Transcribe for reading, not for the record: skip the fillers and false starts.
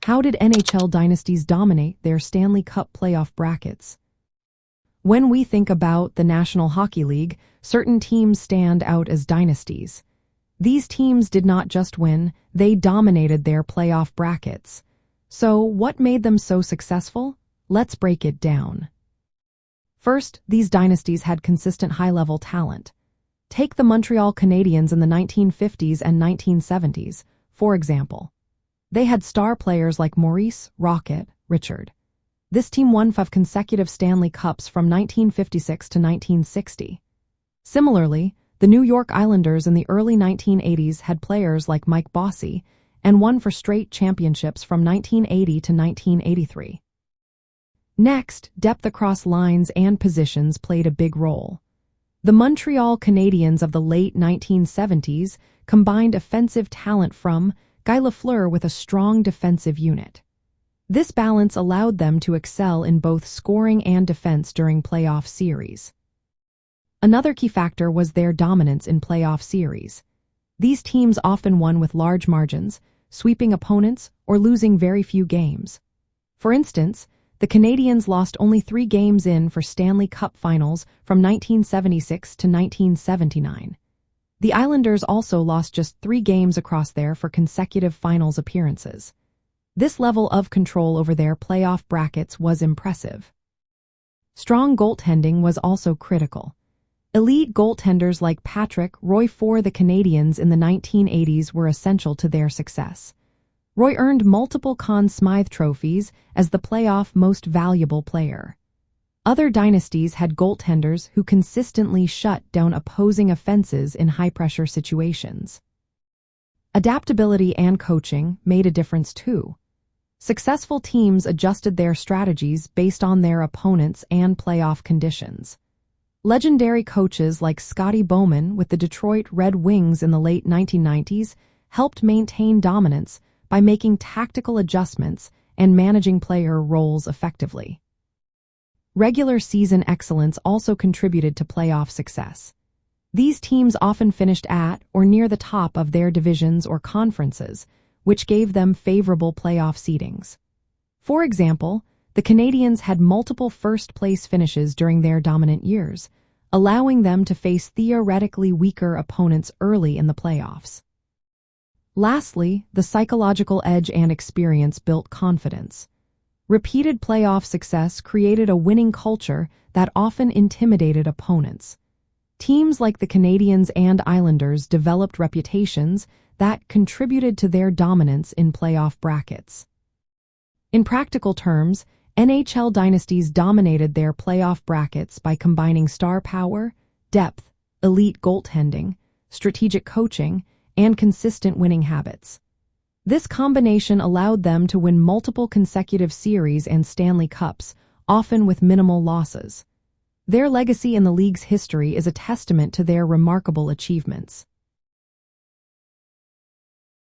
How did NHL Dynasties dominate their Stanley Cup playoff brackets? When we think about the National Hockey League, certain teams stand out as dynasties. These teams did not just win, they dominated their playoff brackets. So, what made them so successful? Let's break it down. First, these dynasties had consistent high-level talent. Take the Montreal Canadiens in the 1950s and 1970s, for example. They had star players like Maurice, Rocket, Richard. This team won 5 consecutive Stanley Cups from 1956 to 1960. Similarly, the New York Islanders in the early 1980s had players like Mike Bossy and won 4 straight championships from 1980 to 1983. Next, depth across lines and positions played a big role. The Montreal Canadiens of the late 1970s combined offensive talent from Guy Lafleur with a strong defensive unit. This balance allowed them to excel in both scoring and defense during playoff series. Another key factor was their dominance in playoff series. These teams often won with large margins, sweeping opponents or losing very few games. For instance, the Canadiens lost only 3 games for Stanley Cup Finals from 1976 to 1979. The Islanders also lost just 3 games across there for consecutive finals appearances. This level of control over their playoff brackets was impressive. Strong goaltending was also critical. Elite goaltenders like Patrick Roy for the Canadiens in the 1980s were essential to their success. Roy earned multiple Conn Smythe trophies as the playoff most valuable player. Other dynasties had goaltenders who consistently shut down opposing offenses in high-pressure situations. Adaptability and coaching made a difference too. Successful teams adjusted their strategies based on their opponents and playoff conditions. Legendary coaches like Scotty Bowman with the Detroit Red Wings in the late 1990s helped maintain dominance by making tactical adjustments and managing player roles effectively. Regular season excellence also contributed to playoff success. These teams often finished at or near the top of their divisions or conferences, which gave them favorable playoff seedings. For example, the Canadiens had multiple first-place finishes during their dominant years, allowing them to face theoretically weaker opponents early in the playoffs. Lastly, the psychological edge and experience built confidence. Repeated playoff success created a winning culture that often intimidated opponents. Teams like the Canadiens and Islanders developed reputations that contributed to their dominance in playoff brackets. In practical terms, NHL dynasties dominated their playoff brackets by combining star power, depth, elite goaltending, strategic coaching, and consistent winning habits. This combination allowed them to win multiple consecutive series and Stanley Cups, often with minimal losses. Their legacy in the league's history is a testament to their remarkable achievements.